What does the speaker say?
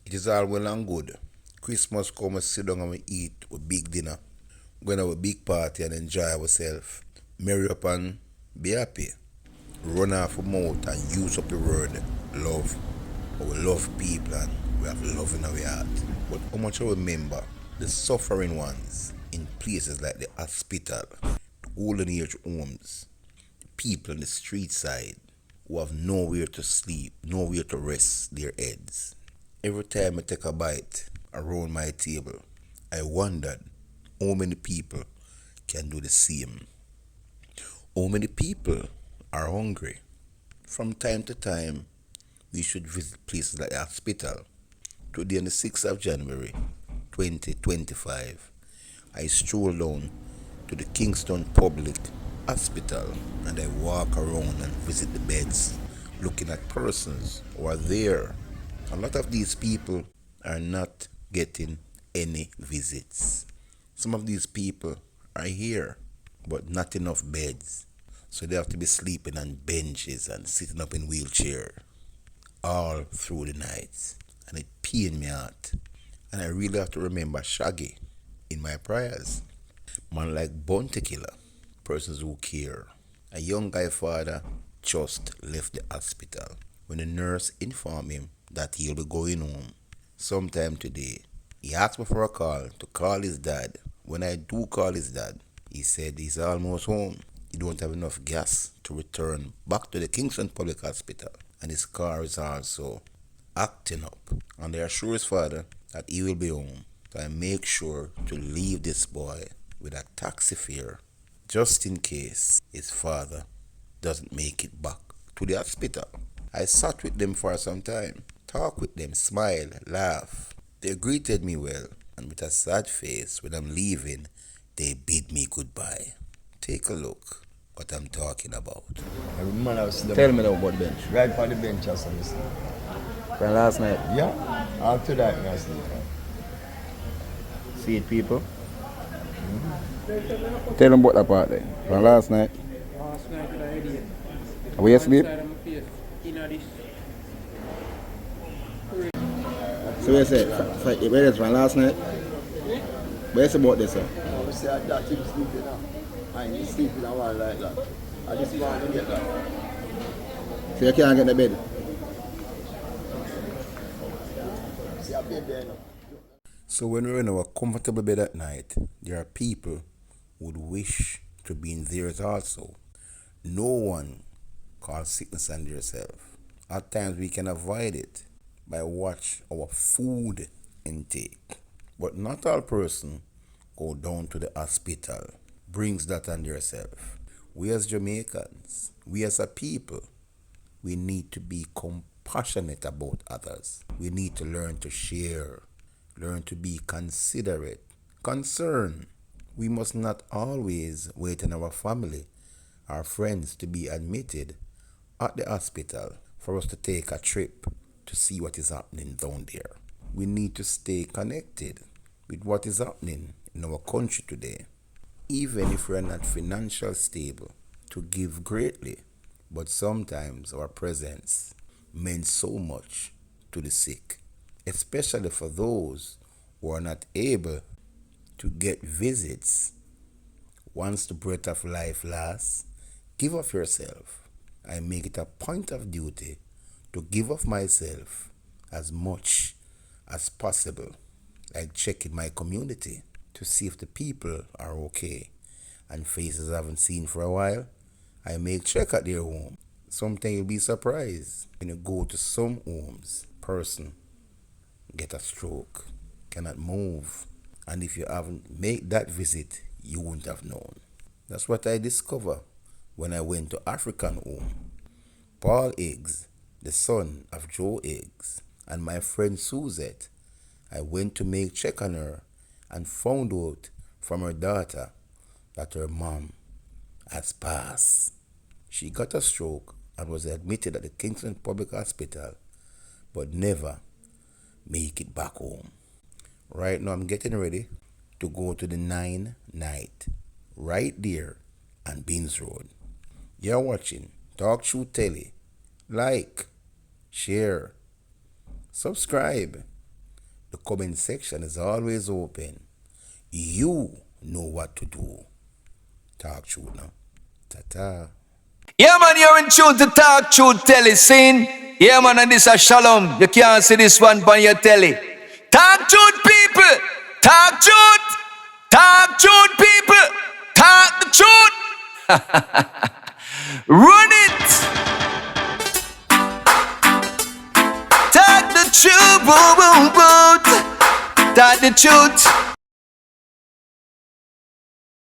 It is all well and good. Christmas come and sit down and we eat a big dinner. Go and have a big party and enjoy ourselves. Marry up and be happy. Run off a mouth and use up the word love. But we love people and we have love in our heart. But how much I remember the suffering ones in places like the hospital, the olden age homes, the people on the street side who have nowhere to sleep, nowhere to rest their heads. Every time I take a bite around my table, I wondered how many people can do the same. How many people are hungry? From time to time, we should visit places like the hospital. Today, on the 6th of January 2025, I stroll down to the Kingston Public Hospital and I walk around and visit the beds, looking at persons who are there. A lot of these people are not getting any visits. Some of these people are here, but not enough beds. So they have to be sleeping on benches and sitting up in wheelchair all through the nights. And it pained me out. And I really have to remember Shaggy in my prayers. Man like Bounty Killer, persons who care. A young guy father just left the hospital when the nurse informed him that he'll be going home sometime today. He asked me for a call to call his dad. When I do call his dad, he said he's almost home. He don't have enough gas to return back to the Kingston Public Hospital, and his car is also acting up. And they assure his father that he will be home. So I make sure to leave this boy with a taxi fare just in case his father doesn't make it back to the hospital. I sat with them for some time, talked with them, smile, laugh. They greeted me well, and with a sad face when I'm leaving, they bid me goodbye. Take a look what I'm talking about. Every man I see them Tell me now about the bench. right by the bench or something. From last night, Yeah, after that I sleep. see it people. Tell them about that part then. From last night. Last night with a headache. Where you sleep? Inside of my face. This. So you say, where is from last night? Where is about this, sir? I say that him sleeping now. I ain't sleeping a while like that. I just want to get that. So you can't get in the bed? See a bed there now. So when we're in our comfortable bed at night, there are people who would wish to be in theirs also. No one calls sickness on themselves. At times we can avoid it by watch our food intake. But not all person go down to the hospital brings that on themselves. We as Jamaicans, we as a people, we need to be compassionate about others. We need to learn to share, learn to be considerate, concerned. We must not always wait on our family, our friends to be admitted at the hospital for us to take a trip to see what is happening down there. We need to stay connected with what is happening in our country today, even if we're not financially stable, to give greatly. But sometimes our presence means so much to the sick, especially for those who are not able to get visits. Once the breath of life lasts, give of yourself. I make it a point of duty to give of myself as much as possible, like checking my community to see if the people are okay and faces I haven't seen for a while. I make check at their home. Sometimes you'll be surprised when you go to some homes, person get a stroke, cannot move, and if you haven't made that visit, you wouldn't have known. That's what I discovered when I went to African home. Paul Higgs, the son of Joe Higgs, and my friend Suzette, I went to make check on her and found out from her daughter that her mom has passed. She got a stroke and was admitted at the Kingston Public Hospital, but never make it back home. Right now I'm getting ready to go to the 9 night right there on Beans Road. You're watching Talk Shoe Telly. Like, share, subscribe, comment section is always open. You know what to do. Talk truth now. Ta-ta. Yeah, man, you're in tune to Talk Truth Telly scene. Yeah, man, and this a Shalom. You can't see this one on your telly. Talk truth, people. Talk truth. Talk truth, people. Talk the truth. Run it. Talk the truth. Talk the truth.